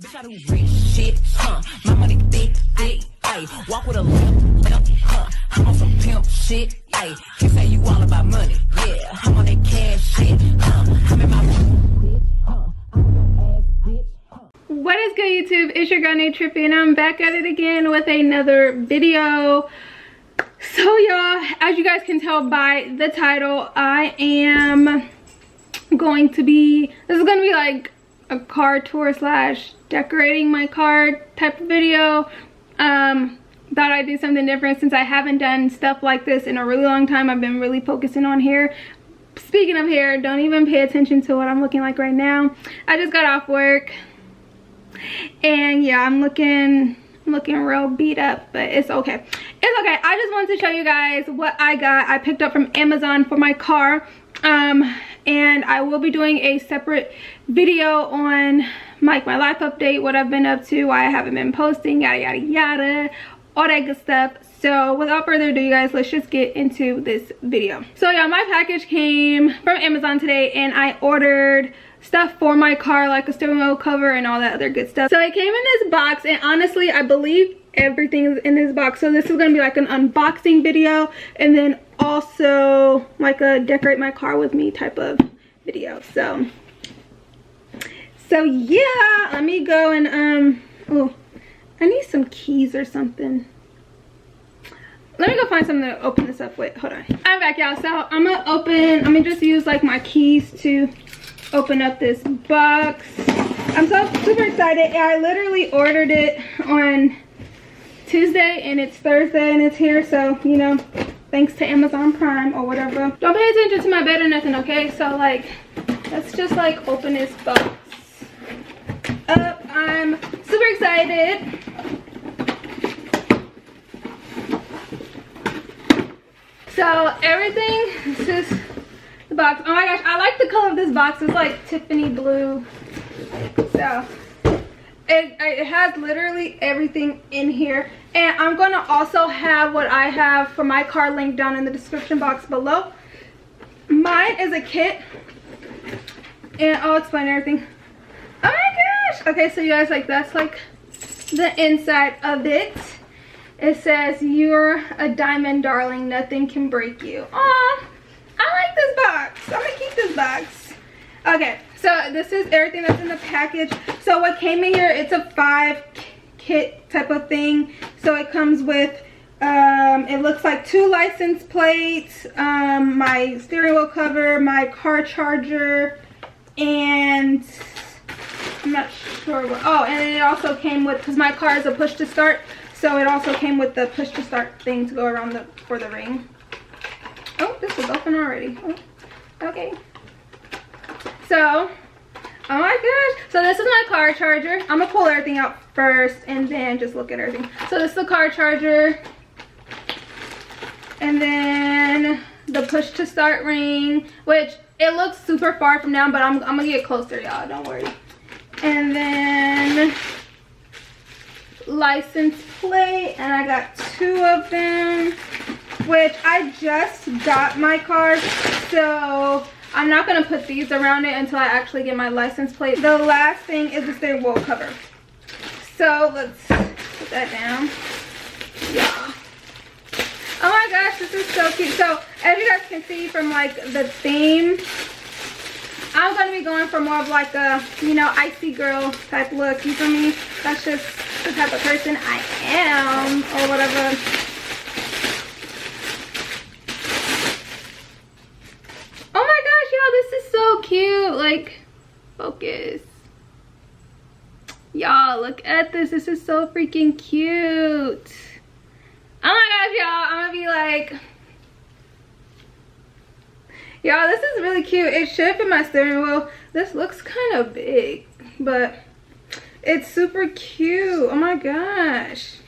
Bitch, I do rich shit, my money thick, ayy. Walk with a limp, I'm on some pimp shit, ayy. Can't say you all about money, yeah. I'm on that cash shit, I'm in my What is good, YouTube? It's your girl naytripppy, and I'm back at it again with another video. So y'all, as you guys can tell by the title, I am going to be, this is going to be like a car tour slash decorating my car type of video. Thought I'd do something different since I haven't done stuff like this in a really long time. I've been really focusing on hair. Speaking of hair, don't even pay attention to what I'm looking like right now. I just got off work and yeah, I'm looking real beat up, but it's okay. It's okay. I just wanted to show you guys what I got. I picked up from Amazon for my car, and I will be doing a separate video on my life update, what I've been up to, why I haven't been posting, yada yada yada, all that good stuff. So without further ado, you guys, let's just get into this video. So yeah, my package came from Amazon today, and I ordered stuff for my car, like a steering wheel cover and all that other good stuff. So it came in this box, and honestly, I believe everything is in this box. So this is gonna be like an unboxing video, and then also like a decorate my car with me type of video. So yeah, let me go and oh, I need some keys or something. Let me go find something to open this up with. Hold on. I'm back, y'all. So I'm gonna just use like my keys to open up this box. I'm so super excited. I literally ordered it on Tuesday and it's Thursday and it's here, so you know, thanks to Amazon Prime or whatever. Don't pay attention to my bed or nothing, okay? So like, let's just like open this box up. I'm super excited. So everything, this is the box. Oh my gosh, I like the color of this box. It's like Tiffany blue. So it has literally everything in here, and I'm gonna also have what I have for my car linked down in the description box below. Mine is a kit, and I'll explain everything. Oh my gosh. Okay, so you guys, like, that's like the inside of it. It says, "You're a diamond, darling, nothing can break you." Aw, I like this box. I'm gonna keep this box. Okay, so this is everything that's in the package. So what came in here, it's a 5 kit type of thing. So it comes with, it looks like 2 license plates, my steering wheel cover, my car charger, and I'm not sure what, oh, and it also came with, because my car is a push to start, so it also came with the push to start thing to go around for the ring. Oh, this is open already. Oh, okay. So, oh my gosh. So this is my car charger. I'm gonna pull everything out first and then just look at everything. So this is the car charger. And then the push to start ring, which it looks super far from now, but I'm gonna get closer, y'all, don't worry. And then license plate, and I got 2 of them, which I just got my car, so I'm not gonna put these around it until I actually get my license plate. The last thing is the steering wheel cover. So let's put that down. Yeah. Oh my gosh, this is so cute. So as you guys can see from like the theme, I'm gonna be going for more of like a, you know, icy girl type look. You feel me? That's just the type of person I am, or whatever. Oh my gosh, y'all, this is so cute. Like, focus. Y'all, look at this. This is so freaking cute. Oh my gosh, y'all, I'm gonna be like, y'all, this is really cute. It should fit my steering wheel. This looks kind of big, but it's super cute. Oh my gosh.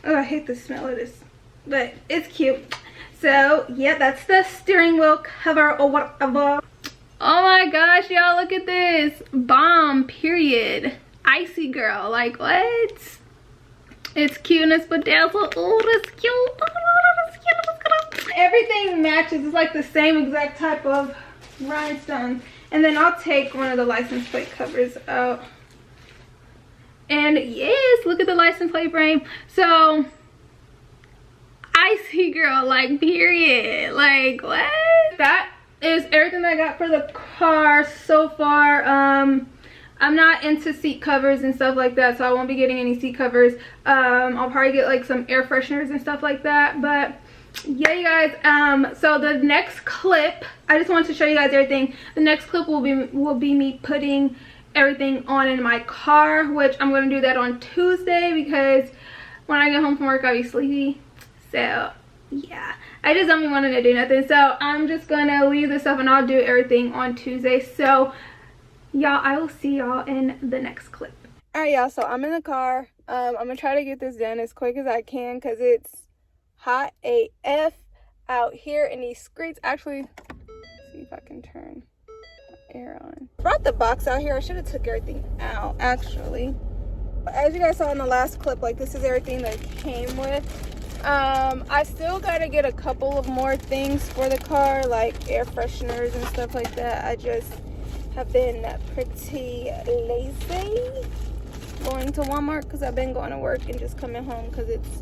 Oh, I hate the smell of this, but it's cute. So yeah, that's the steering wheel cover or whatever. Oh my gosh, y'all, look at this. Bomb, period. Icy girl, like what? It's cute and it's bedazzled. Oh, that's cute. Oh, that's cute. Everything matches. It's like the same exact type of rhinestones. And then I'll take one of the license plate covers out. And yes, look at the license plate frame. So icy girl, like, period. Like, what? That is everything that I got for the car so far. I'm not into seat covers and stuff like that, so I won't be getting any seat covers. I'll probably get like some air fresheners and stuff like that. But yeah, you guys, so the next clip, I just wanted to show you guys everything. The next clip will be me putting everything on in my car, which I'm going to do that on Tuesday because when I get home from work I'll be sleepy. So yeah, I just don't be wanting to do nothing, so I'm just gonna leave this up and I'll do everything on Tuesday. So y'all, I will see y'all in the next clip. All right, y'all, so I'm in the car. I'm gonna try to get this done as quick as I can because it's hot AF out here in these streets. Actually, let's see if I can turn air on. I brought the box out here. I should have took everything out actually. But as you guys saw in the last clip, like, this is everything that it came with. I still gotta get a couple of more things for the car, like air fresheners and stuff like that. I just have been pretty lazy going to Walmart because I've been going to work and just coming home because it's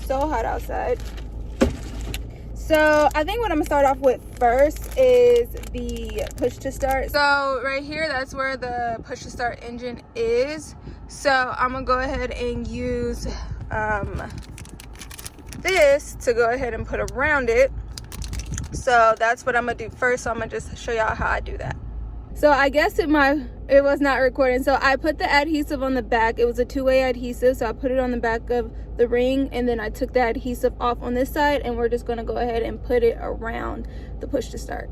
so hot outside. So I think what I'm gonna start off with first is the push to start. So right here, that's where the push to start engine is. So I'm gonna go ahead and use this to go ahead and put around it. So that's what I'm gonna do first. So I'm gonna just show y'all how I do that. So I guess it was not recording. So I put the adhesive on the back. It was a two-way adhesive, so I put it on the back of the ring, and then I took the adhesive off on this side, and we're just gonna go ahead and put it around the push to start.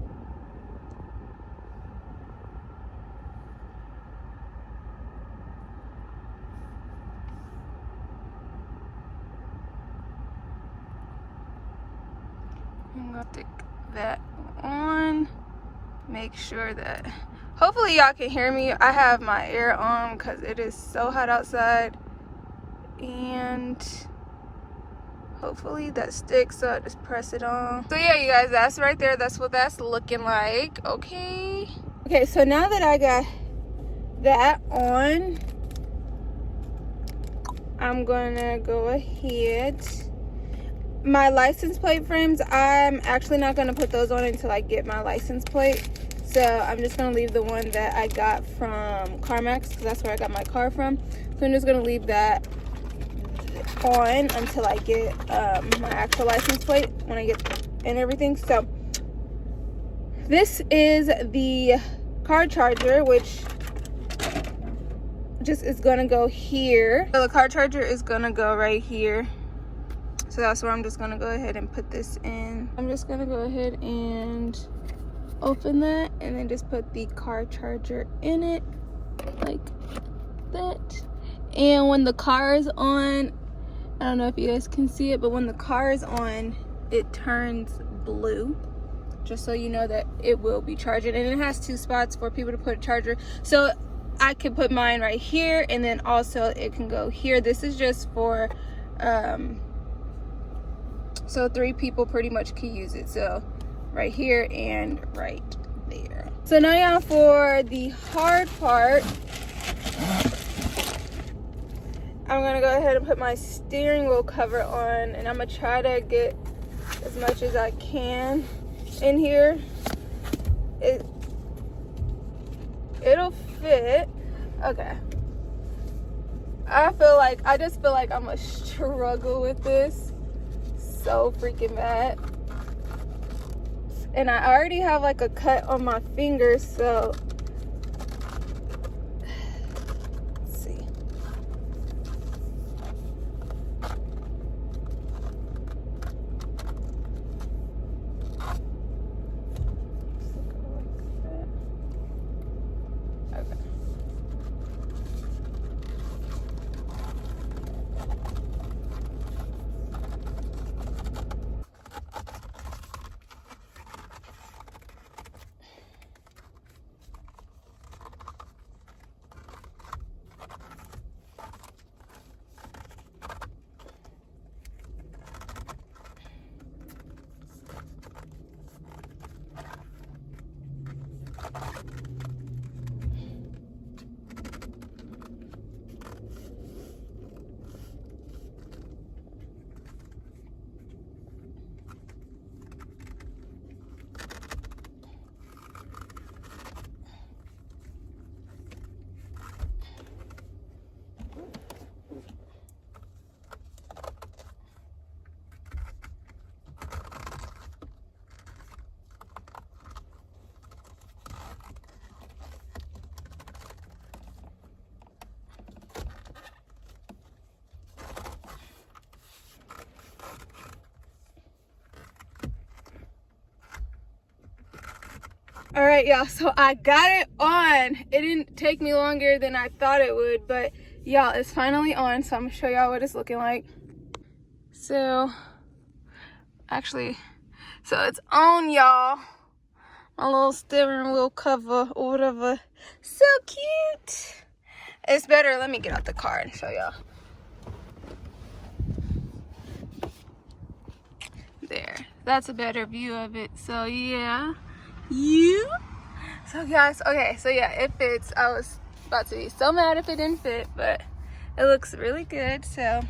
I'm gonna stick that on. Make sure that, hopefully y'all can hear me. I have my air on because it is so hot outside, and hopefully that sticks. So I just press it on. So yeah, you guys, that's right there. That's what that's looking like. Okay, so now that I got that on, I'm gonna go ahead. My license plate frames, I'm actually not going to put those on until I get my license plate. So I'm just going to leave the one that I got from CarMax because that's where I got my car from. So I'm just going to leave that on until I get my actual license plate when I get and everything. So this is the car charger, which just is going to go here. So the car charger is going to go right here. So that's where I'm just gonna go ahead and put this in. I'm just gonna go ahead and open that and then just put the car charger in it like that. And when the car is on, I don't know if you guys can see it, but when the car is on, it turns blue, just so you know that it will be charging. And it has two spots for people to put a charger. So I can put mine right here, and then also it can go here. This is just for so 3 people pretty much can use it. So right here and right there. So now y'all, for the hard part, I'm gonna go ahead and put my steering wheel cover on, and I'm gonna try to get as much as I can in here. It'll fit. Okay. I just feel like I'm gonna struggle with this so freaking bad, and I already have like a cut on my fingers, so let's see. Okay. All right, y'all, so I got it on. It didn't take me longer than I thought it would, but y'all, it's finally on, so I'm gonna show y'all what it's looking like. So it's on, y'all. My little steering wheel cover or whatever. So cute. It's better, let me get out the car and show y'all. There, that's a better view of it. So yeah, so guys, okay, so yeah, it fits. I was about to be so mad if it didn't fit, but it looks really good. So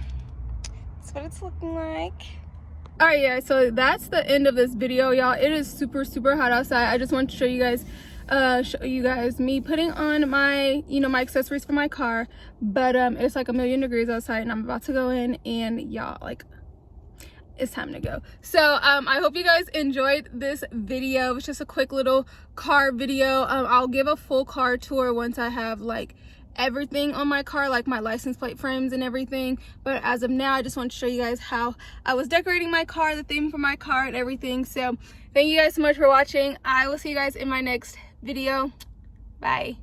that's what it's looking like. All right, yeah, so that's the end of this video, y'all. It is super hot outside. I just wanted to show you guys me putting on my, you know, my accessories for my car, but it's like 1,000,000 degrees outside and I'm about to go in, and y'all, like, it's time to go. So I hope you guys enjoyed this video. It was just a quick little car video. I'll give a full car tour once I have like everything on my car, like my license plate frames and everything, but as of now I just want to show you guys how I was decorating my car, the theme for my car and everything. So thank you guys so much for watching. I will see you guys in my next video. Bye.